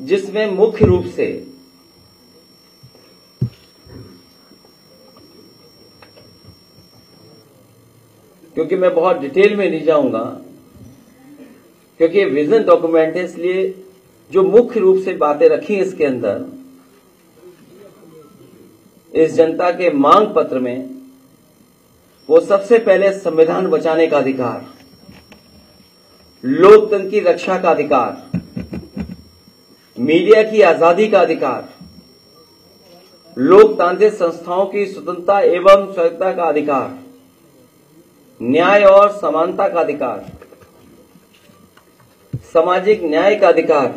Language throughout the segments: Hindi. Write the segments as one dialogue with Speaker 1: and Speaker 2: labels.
Speaker 1: जिसमें मुख्य रूप से क्योंकि मैं बहुत डिटेल में नहीं जाऊंगा, क्योंकि ये विजन डॉक्यूमेंट है, इसलिए जो मुख्य रूप से बातें रखी इसके अंदर, इस जनता के मांग पत्र में, वो सबसे पहले संविधान बचाने का अधिकार, लोकतंत्र की रक्षा का अधिकार, मीडिया की आजादी का अधिकार, लोकतांत्रिक संस्थाओं की स्वतंत्रता एवं स्वायत्तता का अधिकार, न्याय और समानता का अधिकार, सामाजिक न्याय का अधिकार।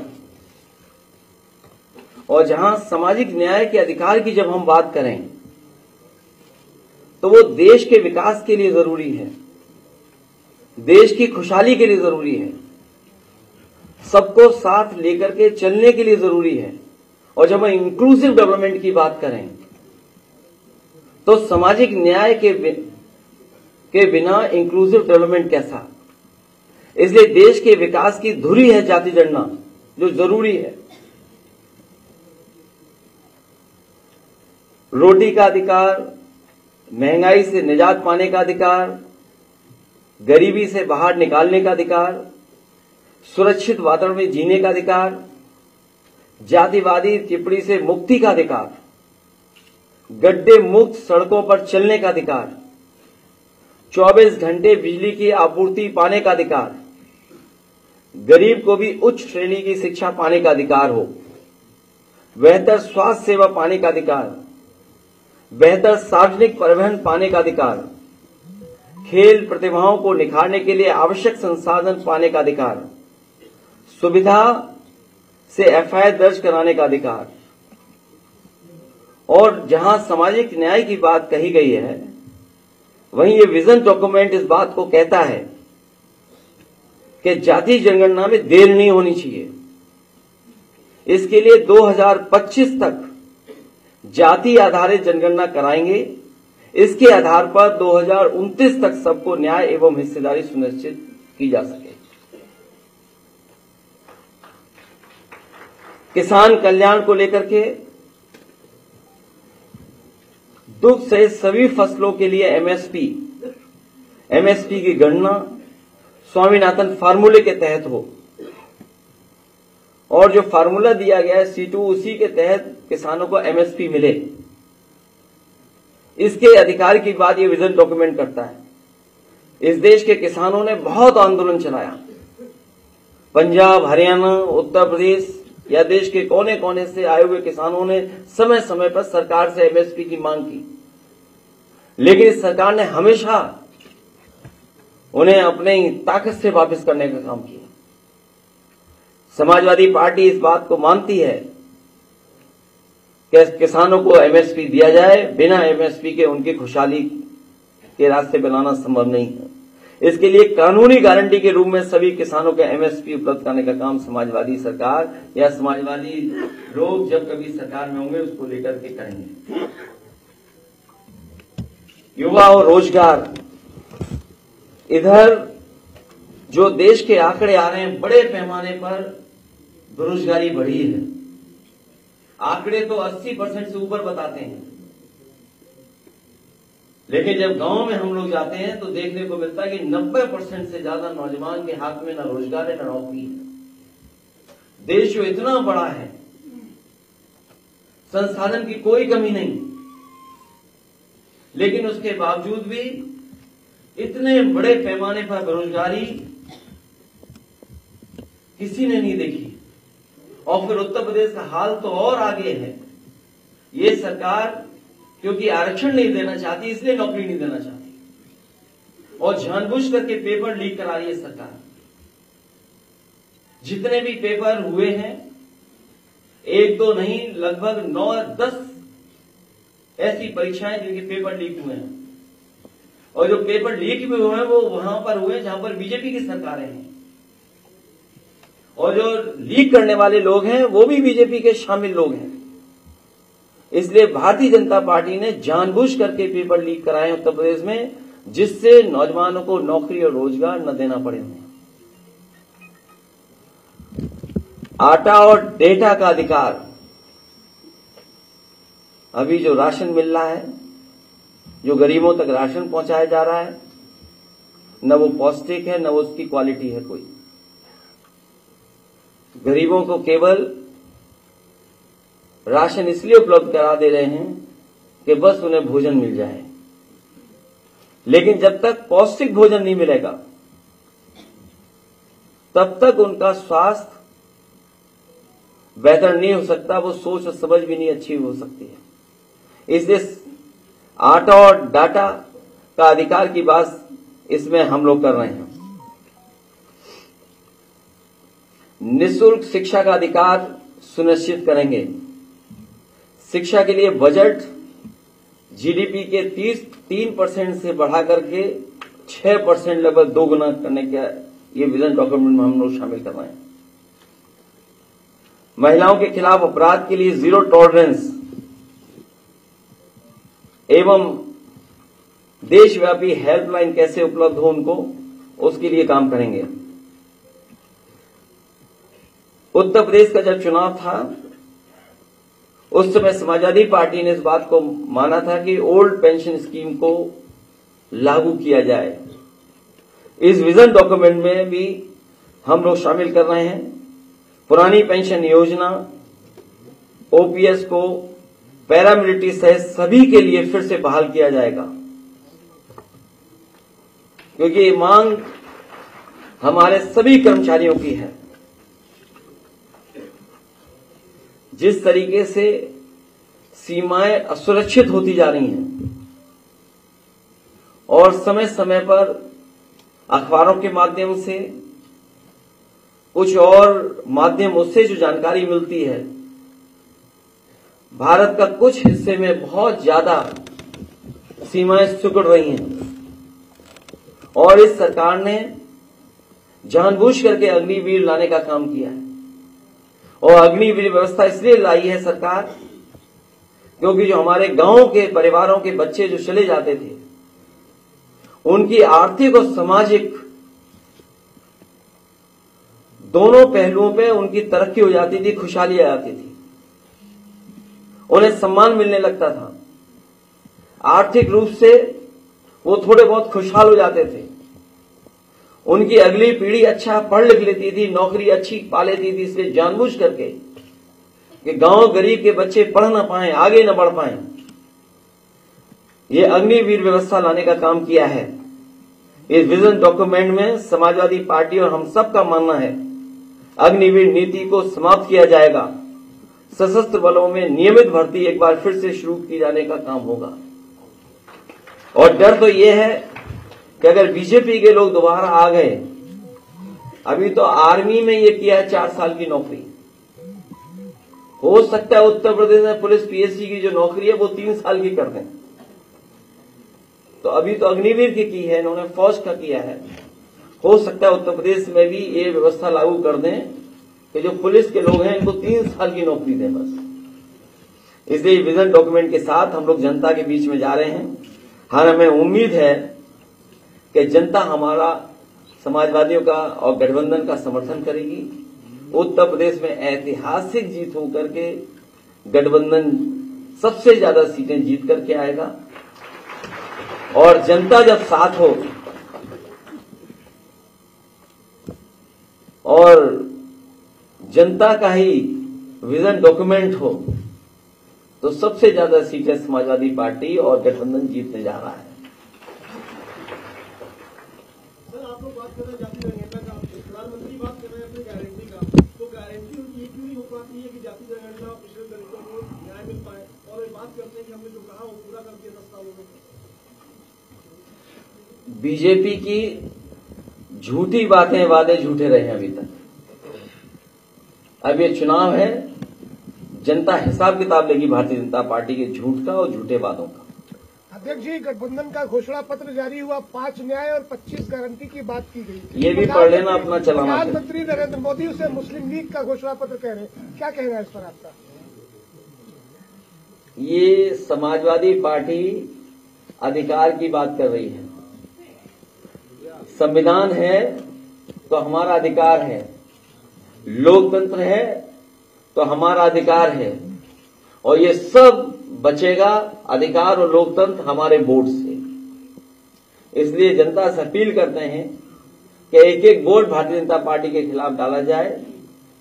Speaker 1: और जहां सामाजिक न्याय के अधिकार की जब हम बात करें तो वो देश के विकास के लिए जरूरी है, देश की खुशहाली के लिए जरूरी है, सबको साथ लेकर के चलने के लिए जरूरी है। और जब हम इंक्लूसिव डेवलपमेंट की बात करें तो सामाजिक न्याय के बिना इंक्लूसिव डेवलपमेंट कैसा। इसलिए देश के विकास की धुरी है जाति जनगणना, जो जरूरी है। रोटी का अधिकार, महंगाई से निजात पाने का अधिकार, गरीबी से बाहर निकालने का अधिकार, सुरक्षित वातावरण में जीने का अधिकार, जातिवादी टिप्पणी से मुक्ति का अधिकार, गड्ढे मुक्त सड़कों पर चलने का अधिकार, 24 घंटे बिजली की आपूर्ति पाने का अधिकार, गरीब को भी उच्च श्रेणी की शिक्षा पाने का अधिकार हो, बेहतर स्वास्थ्य सेवा पाने का अधिकार, बेहतर सार्वजनिक परिवहन पाने का अधिकार, खेल प्रतिभाओं को निखारने के लिए आवश्यक संसाधन पाने का अधिकार, सुविधा से एफआईआर दर्ज कराने का अधिकार। और जहां सामाजिक न्याय की बात कही गई है, वहीं ये विजन डॉक्यूमेंट इस बात को कहता है कि जाति जनगणना में देर नहीं होनी चाहिए। इसके लिए 2025 तक जाति आधारित जनगणना कराएंगे। इसके आधार पर 2029 तक सबको न्याय एवं हिस्सेदारी सुनिश्चित की जा सके। किसान कल्याण को लेकर के दुग्ध सहित सभी फसलों के लिए एमएसपी की गणना स्वामीनाथन फार्मूले के तहत हो, और जो फार्मूला दिया गया है C2, उसी के तहत किसानों को एमएसपी मिले। इसके अधिकार की बात ये विजन डॉक्यूमेंट करता है। इस देश के किसानों ने बहुत आंदोलन चलाया। पंजाब, हरियाणा, उत्तर प्रदेश या देश के कोने कोने से आए हुए किसानों ने समय समय पर सरकार से एमएसपी की मांग की, लेकिन इस सरकार ने हमेशा उन्हें अपनी ताकत से वापस करने का काम किया। समाजवादी पार्टी इस बात को मानती है कि किसानों को एमएसपी दिया जाए। बिना एमएसपी के उनकी खुशहाली के रास्ते बनाना संभव नहीं है। इसके लिए कानूनी गारंटी के रूप में सभी किसानों को एमएसपी उपलब्ध कराने का काम समाजवादी सरकार या समाजवादी लोग जब कभी सरकार में होंगे उसको लेकर के करेंगे। युवा और रोजगार, इधर जो देश के आंकड़े आ रहे हैं, बड़े पैमाने पर बेरोजगारी बढ़ी है। आंकड़े तो 80% से ऊपर बताते हैं, लेकिन जब गांव में हम लोग जाते हैं तो देखने को मिलता है कि 90% से ज्यादा नौजवान के हाथ में न रोजगार है न नौकरी है। देश जो इतना बड़ा है, संसाधन की कोई कमी नहीं, लेकिन उसके बावजूद भी इतने बड़े पैमाने पर बेरोजगारी किसी ने नहीं देखी। और फिर उत्तर प्रदेश का हाल तो और आगे है। ये सरकार क्योंकि आरक्षण नहीं देना चाहती, इसलिए नौकरी नहीं देना चाहती, और जानबूझ करके पेपर लीक करा रही है सरकार। जितने भी पेपर हुए हैं, एक दो नहीं, लगभग 9-10 ऐसी परीक्षाएं जिनके पेपर लीक हुए हैं। और जो पेपर लीक भी हुए हैं वो वहां पर हुए जहां पर बीजेपी की सरकारें हैं, और जो लीक करने वाले लोग हैं वो भी बीजेपी के शामिल लोग हैं। इसलिए भारतीय जनता पार्टी ने जानबूझ करके पेपर लीक कराए उत्तर प्रदेश में, जिससे नौजवानों को नौकरी और रोजगार न देना पड़े उन्हें। आटा और डेटा का अधिकार। अभी जो राशन मिल रहा है, जो गरीबों तक राशन पहुंचाया जा रहा है, न वो पौष्टिक है, न वो उसकी क्वालिटी है कोई। गरीबों को केवल राशन इसलिए उपलब्ध करा दे रहे हैं कि बस उन्हें भोजन मिल जाए, लेकिन जब तक पौष्टिक भोजन नहीं मिलेगा तब तक उनका स्वास्थ्य बेहतर नहीं हो सकता, वो सोच और समझ भी नहीं अच्छी हो सकती है। इसलिए आटा और डाटा का अधिकार की बात इसमें हम लोग कर रहे हैं। निःशुल्क शिक्षा का अधिकार सुनिश्चित करेंगे। शिक्षा के लिए बजट जीडीपी के 3% से बढ़ा करके 6% लगभग दोगुना करने का ये विजन डॉक्यूमेंट में हम लोग शामिल कर रहे हैं। महिलाओं के खिलाफ अपराध के लिए जीरो टॉलरेंस एवं देशव्यापी हेल्पलाइन कैसे उपलब्ध हो उनको, उसके लिए काम करेंगे। उत्तर प्रदेश का जब चुनाव था उस समय समाजवादी पार्टी ने इस बात को माना था कि ओल्ड पेंशन स्कीम को लागू किया जाए। इस विजन डॉक्यूमेंट में भी हम लोग शामिल कर रहे हैं। पुरानी पेंशन योजना ओपीएस को पैरामिलिट्री सहित सभी के लिए फिर से बहाल किया जाएगा, क्योंकि ये मांग हमारे सभी कर्मचारियों की है। जिस तरीके से सीमाएं असुरक्षित होती जा रही हैं और समय समय पर अखबारों के माध्यम से कुछ और माध्यम उससे जो जानकारी मिलती है, भारत का कुछ हिस्से में बहुत ज्यादा सीमाएं सिकुड़ रही हैं और इस सरकार ने जानबूझ करके अग्निवीर लाने का काम किया है। और अग्निवीर व्यवस्था इसलिए लाई है सरकार क्योंकि जो हमारे गांव के परिवारों के बच्चे जो चले जाते थे, उनकी आर्थिक और सामाजिक दोनों पहलुओं पे उनकी तरक्की हो जाती थी, खुशहाली आ जाती थी, उन्हें सम्मान मिलने लगता था, आर्थिक रूप से वो थोड़े बहुत खुशहाल हो जाते थे, उनकी अगली पीढ़ी अच्छा पढ़ लिख लेती थी, नौकरी अच्छी पा लेती थी। इसलिए जानबूझ करके कि गांव गरीब के बच्चे पढ़ ना पाए, आगे न बढ़ पाए, ये अग्निवीर व्यवस्था लाने का काम किया है। इस विजन डॉक्यूमेंट में समाजवादी पार्टी और हम सब का मानना है अग्निवीर नीति को समाप्त किया जाएगा। सशस्त्र बलों में नियमित भर्ती एक बार फिर से शुरू की जाने का काम होगा। और डर तो ये है कि अगर बीजेपी के लोग दोबारा आ गए, अभी तो आर्मी में ये किया है 4 साल की नौकरी, हो सकता है उत्तर प्रदेश में पुलिस पीएससी की जो नौकरी है वो 3 साल की कर दें। तो अभी तो अग्निवीर की है, इन्होंने फौज का किया है, हो सकता है उत्तर प्रदेश में भी ये व्यवस्था लागू कर दें कि जो पुलिस के लोग हैं इनको 3 साल की नौकरी दें बस। इसलिए विजन डॉक्यूमेंट के साथ हम लोग जनता के बीच में जा रहे हैं। हमें उम्मीद है कि जनता हमारा समाजवादियों का और गठबंधन का समर्थन करेगी। उत्तर प्रदेश में ऐतिहासिक जीत होकर के गठबंधन सबसे ज्यादा सीटें जीत करके आएगा और जनता जब साथ हो और जनता का ही विजन डॉक्यूमेंट हो तो सबसे ज्यादा सीटें समाजवादी पार्टी और गठबंधन जीतने जा रहा है।
Speaker 2: सर, आप लोग बात कर रहे हैं जाति जनगणना का, प्रधानमंत्री बात कर रहे हैं अपनी गारंटी का, तो गारंटी उनकी ये क्यों नहीं हो पाती है कि जाति जनगणना और पिछड़े दलितों को न्याय मिल पाए? और ये बात करते हैं कि हमने जो कहा वो पूरा कर दिया 10 सालों में।
Speaker 1: बीजेपी की झूठी बातें, वादे झूठे रहे हैं अभी तक। अब ये चुनाव है, जनता हिसाब किताब लेगी भारतीय जनता पार्टी के झूठ का और झूठे वादों का।
Speaker 2: अध्यक्ष जी, गठबंधन का घोषणा पत्र जारी हुआ, 5 न्याय और 25 गारंटी की बात की गई।
Speaker 1: ये भी पढ़ लेना, अपना चलाना।
Speaker 2: प्रधानमंत्री नरेंद्र मोदी उसे मुस्लिम लीग का घोषणा पत्र कह रहे हैं, क्या कहना है इस पर आपका?
Speaker 1: ये समाजवादी पार्टी अधिकार की बात कर रही है। संविधान है तो हमारा अधिकार है, लोकतंत्र है तो हमारा अधिकार है, और ये सब बचेगा अधिकार और लोकतंत्र हमारे वोट से। इसलिए जनता से अपील करते हैं कि एक एक वोट भारतीय जनता पार्टी के खिलाफ डाला जाए,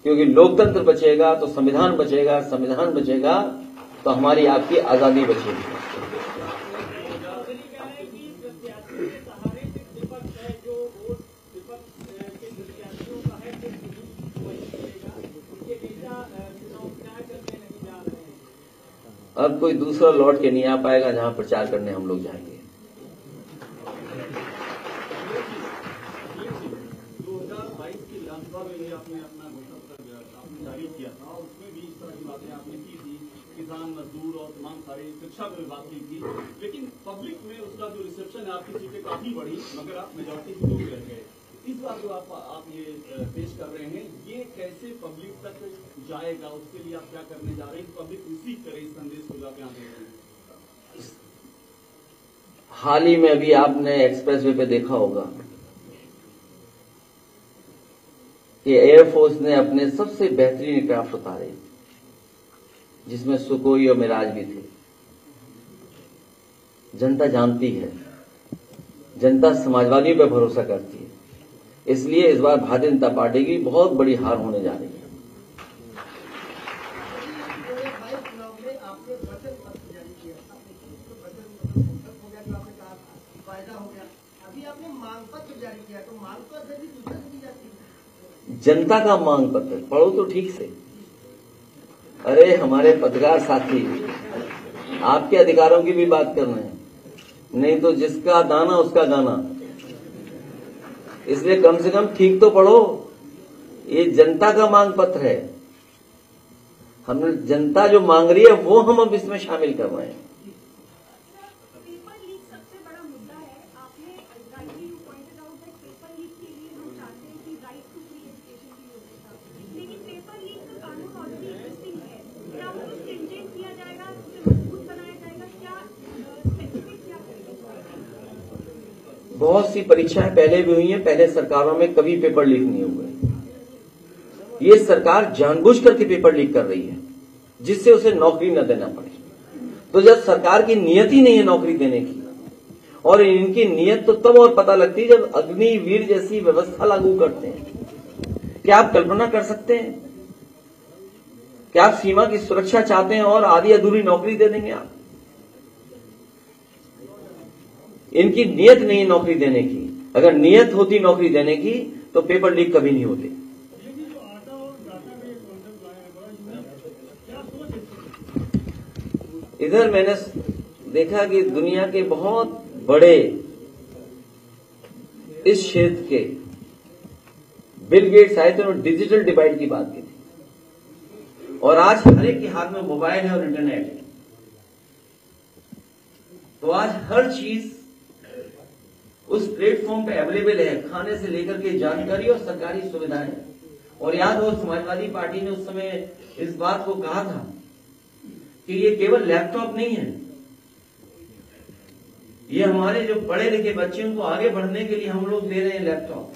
Speaker 1: क्योंकि लोकतंत्र बचेगा तो संविधान बचेगा, संविधान बचेगा तो हमारी आपकी आजादी बचेगी। अब कोई दूसरा लौट के नहीं आ पाएगा जहां प्रचार करने हम लोग जाएंगे।
Speaker 2: 2022 की विधानसभा में आपने अपना घोषणा पत्र आपने जारी किया था, और उसमें भी इस तरह की बातें आपने की थी, किसान मजदूर और तमाम सारी शिक्षा पर बात की थी, लेकिन पब्लिक में उसका जो रिसेप्शन है आपकी सीटें काफी बढ़ी, मगर आप मेजॉरिटी से दूर रह गए। इस बार जो आप ये पेश कर रहे हैं, ये कैसे पब्लिक तक जाएगा, उसके लिए आप क्या करने जा रहे हैं, पब्लिक रिसीव करे इस संदेश को जो आप यहाँ दे रहे हैं?
Speaker 1: हाल ही में अभी आपने एक्सप्रेसवे पे देखा होगा कि एयरफोर्स ने अपने सबसे बेहतरीन एयरक्राफ्ट उतारे, जिसमें सुकोई और मिराज भी थे। जनता जानती है, जनता समाजवादियों पर भरोसा करती है, इसलिए इस बार भारतीय जनता पार्टी की बहुत बड़ी हार होने जा रही है। जनता का मांग पत्र पढ़ो तो ठीक से। अरे हमारे पत्रकार साथी आपके अधिकारों की भी बात कर रहे हैं, नहीं तो जिसका दाना उसका गाना। इसलिए कम से कम ठीक तो पढ़ो। ये जनता का मांग पत्र है, हमने जनता जो मांग रही है वो हम अब इसमें शामिल कर रहे हैं। बहुत सी परीक्षाएं पहले भी हुई हैं, पहले सरकारों में कभी पेपर लीक नहीं हुए। ये सरकार जानबूझ करके पेपर लीक कर रही है जिससे उसे नौकरी न देना पड़े। तो जब सरकार की नियत ही नहीं है नौकरी देने की, और इनकी नियत तो तब और पता लगती है जब अग्निवीर जैसी व्यवस्था लागू करते हैं। क्या आप कल्पना कर सकते हैं? क्या आप सीमा की सुरक्षा चाहते हैं और आधी अधूरी नौकरी दे देंगे आप? इनकी नियत नहीं नौकरी देने की। अगर नियत होती नौकरी देने की तो पेपर लीक कभी नहीं होते। इधर मैंने देखा कि दुनिया के बहुत बड़े इस क्षेत्र के बिल गेट्स आए थे और डिजिटल डिवाइड की बात की थी, और आज हर एक के हाथ में मोबाइल है और इंटरनेट है। तो आज हर चीज उस प्लेटफॉर्म पे अवेलेबल है, खाने से लेकर के जानकारी और सरकारी सुविधाएं। और याद हो समाजवादी पार्टी ने उस समय इस बात को कहा था कि ये केवल लैपटॉप नहीं है, ये हमारे जो पढ़े लिखे बच्चे उनको आगे बढ़ने के लिए हम लोग दे रहे हैं लैपटॉप,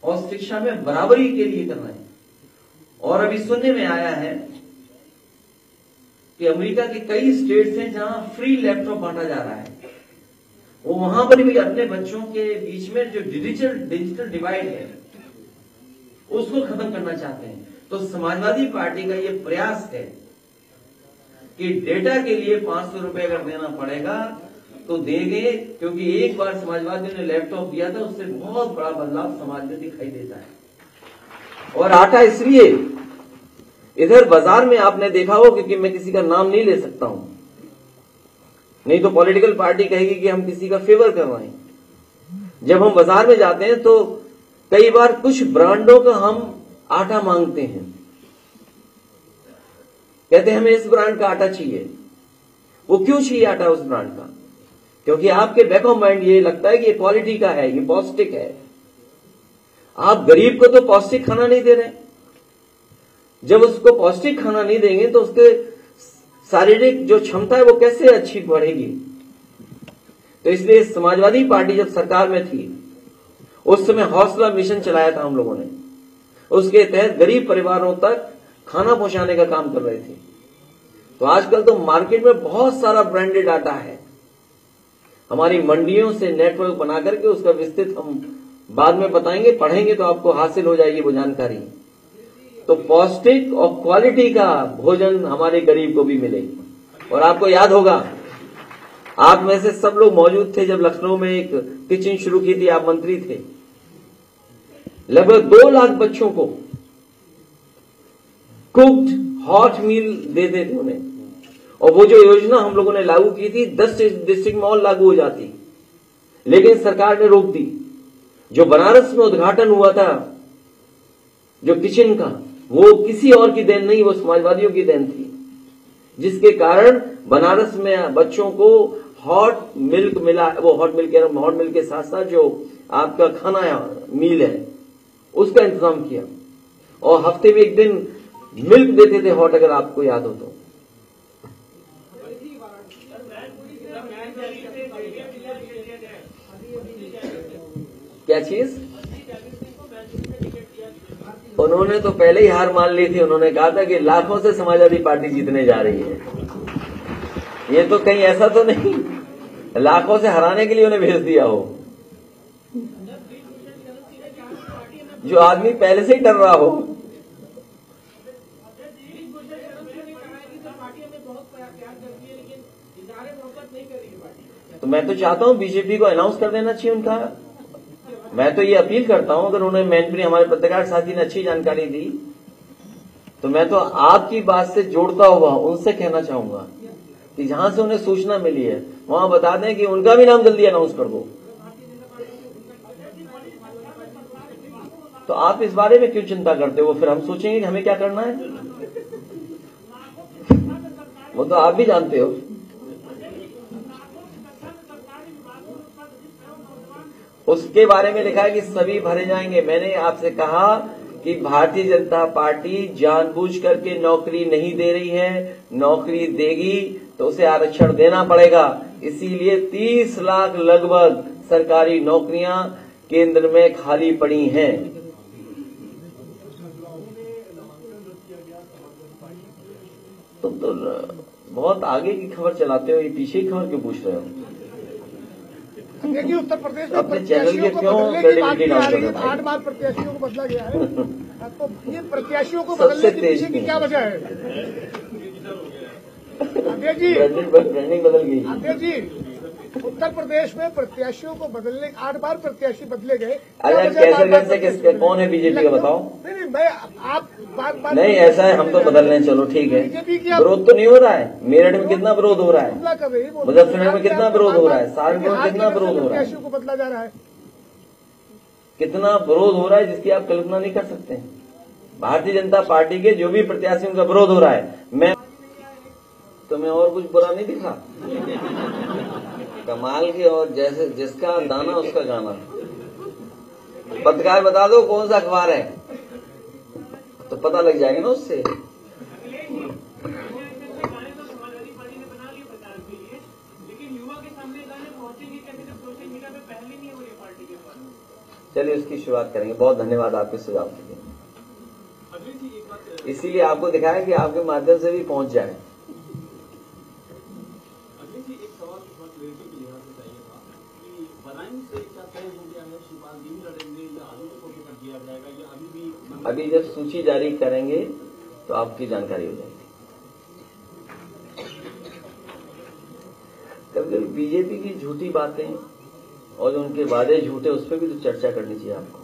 Speaker 1: और शिक्षा में बराबरी के लिए कर रहे हैं। और अभी सुनने में आया है कि अमेरिका के कई स्टेट्स हैं जहां फ्री लैपटॉप बांटा जा रहा है। वो वहां पर भी अपने बच्चों के बीच में जो डिजिटल डिवाइड है उसको खत्म करना चाहते हैं। तो समाजवादी पार्टी का ये प्रयास है कि डेटा के लिए 500 रुपए अगर देना पड़ेगा तो देंगे, क्योंकि एक बार समाजवादियों ने लैपटॉप दिया था, उससे बहुत बड़ा बदलाव समाज में दिखाई देता है। और आटा इसलिए इधर बाजार में आपने देखा हो, क्योंकि मैं किसी का नाम नहीं ले सकता हूं, नहीं तो पॉलिटिकल पार्टी कहेगी कि हम किसी का फेवर कर रहे हैं। जब हम बाजार में जाते हैं तो कई बार कुछ ब्रांडों का हम आटा मांगते हैं, कहते हैं हमें इस ब्रांड का आटा चाहिए। वो क्यों चाहिए आटा उस ब्रांड का? क्योंकि आपके बैक ऑफ माइंड ये लगता है कि ये क्वालिटी का है, ये पौष्टिक है। आप गरीब को तो पौष्टिक खाना नहीं दे रहे। जब उसको पौष्टिक खाना नहीं देंगे तो उसके शारीरिक जो क्षमता है वो कैसे अच्छी बढ़ेगी? तो इसलिए समाजवादी पार्टी जब सरकार में थी उस समय हौसला मिशन चलाया था हम लोगों ने। उसके तहत गरीब परिवारों तक खाना पहुंचाने का काम कर रहे थे। तो आजकल तो मार्केट में बहुत सारा ब्रांडेड आटा है। हमारी मंडियों से नेटवर्क बना करके उसका विस्तृत हम बाद में बताएंगे, पढ़ेंगे तो आपको हासिल हो जाएगी वो जानकारी। तो पौष्टिक और क्वालिटी का भोजन हमारे गरीब को भी मिलेगी। और आपको याद होगा, आप में से सब लोग मौजूद थे जब लखनऊ में एक किचन शुरू की थी, आप मंत्री थे। लगभग 2 लाख बच्चों को कुक्ड हॉट मील देते थे उन्हें। और वो जो योजना हम लोगों ने लागू की थी 10 डिस्ट्रिक्ट में और लागू हो जाती, लेकिन सरकार ने रोक दी। जो बनारस में उद्घाटन हुआ था जो किचन का, वो किसी और की देन नहीं, वो समाजवादियों की देन थी, जिसके कारण बनारस में बच्चों को हॉट मिल्क मिला। वो हॉट मिल्क के साथ साथ जो आपका खाना मील है उसका इंतजाम किया, और हफ्ते में एक दिन मिल्क देते थे हॉट, अगर आपको याद हो तो। क्या चीज? उन्होंने तो पहले ही हार मान ली थी। उन्होंने कहा था कि लाखों से समाजवादी पार्टी जीतने जा रही है। ये तो कहीं ऐसा तो नहीं लाखों से हराने के लिए उन्हें भेज दिया हो, जो आदमी पहले से ही डर रहा हो। तो मैं तो चाहता हूं बीजेपी को अनाउंस कर देना चाहिए उनका। मैं तो ये अपील करता हूं, अगर उन्हें मैनपुरी हमारे पत्रकार साथी ने अच्छी जानकारी दी, तो मैं तो आपकी बात से जोड़ता हुआ उनसे कहना चाहूंगा कि जहां से उन्हें सूचना मिली है वहां बता दें कि उनका भी नाम जल्दी अनाउंस कर दो। तो आप इस बारे में क्यों चिंता करते हो? फिर हम सोचेंगे कि हमें क्या करना है, वो तो आप भी जानते हो। उसके बारे में लिखा है कि सभी भरे जाएंगे। मैंने आपसे कहा कि भारतीय जनता पार्टी जानबूझ करके नौकरी नहीं दे रही है, नौकरी देगी तो उसे आरक्षण देना पड़ेगा। इसीलिए 30 लाख लगभग सरकारी नौकरियां केंद्र में खाली पड़ी हैं। तुम तो बहुत आगे की खबर चलाते हो, ये पीछे की खबर क्यों पूछ रहे हो?
Speaker 2: देखिए, उत्तर प्रदेश में
Speaker 1: अपने चैनल के क्यों क्रेडिबिलिटी डाउन कर रहे हो?
Speaker 2: 8 बार प्रत्याशियों को बदला गया है। तो ये प्रत्याशियों को बदलने के पीछे की क्या वजह है? अजय जी,
Speaker 1: ब्रांडिंग बदल गई।
Speaker 2: अजय जी, उत्तर प्रदेश में प्रत्याशियों को बदलने 8 बार प्रत्याशी बदले गए।
Speaker 1: कैसे किसके कौन है बीजेपी का बताओ?
Speaker 2: नहीं, मैं आप बात
Speaker 1: नहीं, ऐसा है, हम तो बदल रहे हैं, चलो ठीक है। विरोध तो नहीं हो रहा है। मेरठ में कितना विरोध हो रहा है, मुजफ्फरनगर में कितना विरोध हो रहा है, सहारनपुर में कितना विरोध हो रहा है,
Speaker 2: को बदला जा रहा है,
Speaker 1: कितना विरोध हो रहा है जिसकी आप कल्पना नहीं कर सकते। भारतीय जनता पार्टी के जो भी प्रत्याशियों का विरोध हो रहा है, मैं तुम्हें और कुछ बुरा नहीं दिखा? कमाल की, और जैसे जिसका दाना उसका गाना। पत्रकार बता दो कौन सा अखबार है, तो पता लग जाएगा ना उससे। चलिए उसकी शुरुआत करेंगे। बहुत धन्यवाद आपके सुझाव के लिए। इसीलिए आपको दिखाया कि आपके माध्यम से भी पहुंच जाए। अभी जब सूची जारी करेंगे तो आपकी जानकारी हो जाएगी। कभी कभी बीजेपी की झूठी बातें और उनके वादे झूठे, उस पर भी तो चर्चा करनी चाहिए आपको।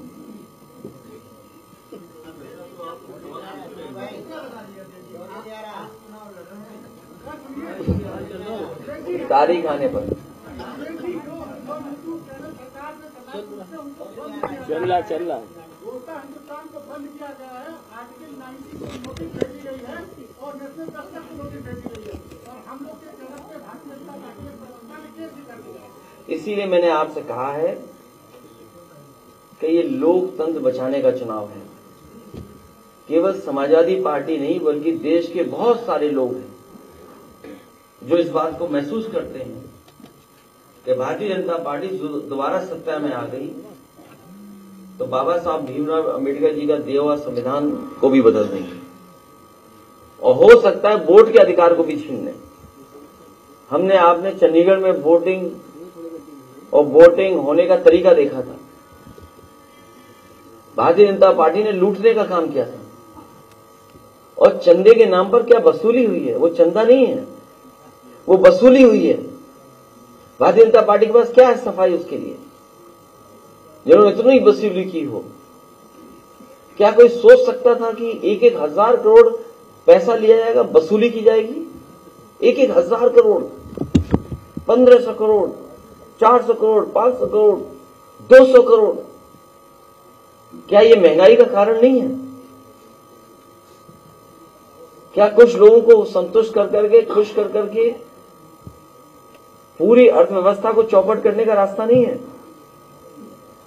Speaker 1: तारीख आने पर चल रहा
Speaker 2: हिंदुस्तान को बंद किया गया है। आर्टिकल 90 को नोटिस भेजी गई है और नेशनल दस्तक को नोटिस भेजी गई है, और हम लोग के तरफ से भारतीय जनता पार्टी प्रवक्ता ने केस भी कर दिया।
Speaker 1: इसीलिए मैंने आपसे कहा है कि ये लोकतंत्र बचाने का चुनाव है। केवल समाजवादी पार्टी नहीं, बल्कि देश के बहुत सारे लोग हैं जो इस बात को महसूस करते हैं कि भारतीय जनता पार्टी दोबारा सत्ता में आ गई तो बाबा साहब भीमराव अम्बेडकर जी का दिया हुआ संविधान को भी बदल देंगे और हो सकता है वोट के अधिकार को भी छीन लें। हमने आपने चंडीगढ़ में वोटिंग और वोटिंग होने का तरीका देखा था। भारतीय जनता पार्टी ने लूटने का काम किया था और चंदे के नाम पर क्या वसूली हुई है, वो चंदा नहीं है, वो वसूली हुई है। भारतीय जनता पार्टी के पास क्या है सफाई उसके लिए, जिन्होंने इतनी वसूली की हो। क्या कोई सोच सकता था कि 1,000 करोड़ पैसा लिया जाएगा, वसूली की जाएगी? 1,000 करोड़, 1,500 करोड़, 400 करोड़, 500 करोड़, 200 करोड़। क्या ये महंगाई का कारण नहीं है? क्या कुछ लोगों को संतुष्ट कर करके, खुश कर करके पूरी अर्थव्यवस्था को चौपट करने का रास्ता नहीं है?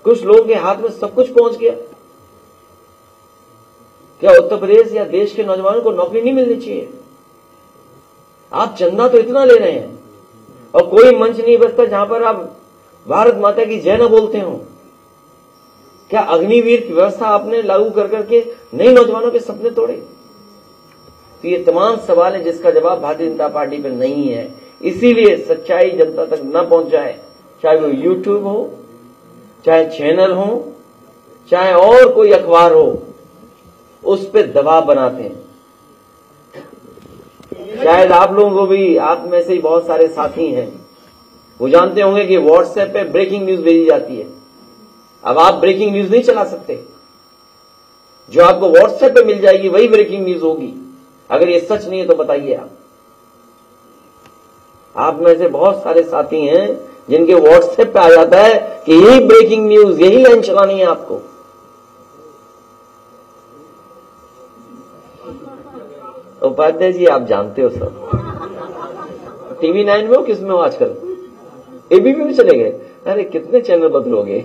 Speaker 1: कुछ लोगों के हाथ में सब कुछ पहुंच गया। क्या उत्तर प्रदेश या देश के नौजवानों को नौकरी नहीं मिलनी चाहिए? आप चंदा तो इतना ले रहे हैं और कोई मंच नहीं बचता जहां पर आप भारत माता की जय न बोलते हो। क्या अग्निवीर की व्यवस्था आपने लागू कर करके नए नौजवानों के सपने तोड़े? तो ये तमाम सवाल है जिसका जवाब भारतीय जनता पार्टी पर नहीं है। इसीलिए सच्चाई जनता तक न पहुंच जाए, चाहे वो यूट्यूब हो, चाहे चैनल हो, चाहे और कोई अखबार हो, उस पे दबाव बनाते हैं। शायद आप लोगों को भी, आप में से ही बहुत सारे साथी हैं, वो जानते होंगे कि व्हाट्सएप पे ब्रेकिंग न्यूज भेजी जाती है। अब आप ब्रेकिंग न्यूज नहीं चला सकते, जो आपको व्हाट्सएप पे मिल जाएगी वही ब्रेकिंग न्यूज होगी। अगर ये सच नहीं है तो बताइए। आप में से बहुत सारे साथी हैं जिनके व्हाट्सएप पे आ जाता है कि यही ब्रेकिंग न्यूज, यही लाइन चलानी है आपको। उपाध्याय जी आप जानते हो सब, टीवी 9 में हो, किस में हो आजकल? एबीपी में चले गए। अरे कितने चैनल बदलोगे?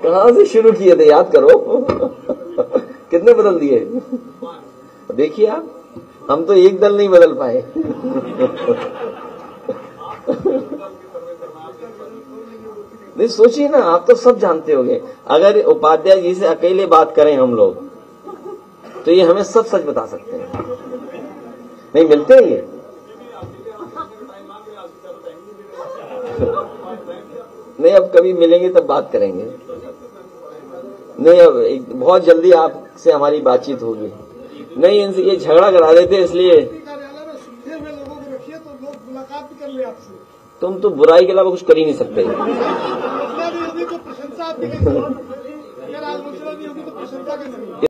Speaker 1: कहां से शुरू किए थे याद करो। कितने बदल दिए? देखिए आप, हम तो एक दल नहीं बदल पाए। नहीं सोचिए ना, आप तो सब जानते होंगे। अगर उपाध्याय जी से अकेले बात करें हम लोग तो ये हमें सब सच बता सकते हैं। नहीं मिलते हैं ये? नहीं, अब कभी मिलेंगे तब बात करेंगे। नहीं, अब बहुत जल्दी आपसे हमारी बातचीत होगी। नहीं, इनसे ये झगड़ा करा देते इसलिए।
Speaker 2: कार्यालय में सीधे हुए लोगों को रखिए तो लोग मुलाकात भी कर ले आपसे।
Speaker 1: तुम तो बुराई के अलावा कुछ कर ही नहीं सकते।
Speaker 2: प्रशंसा आपकी, अगर आलोचना नहीं होगी तो प्रशंसा कैसे?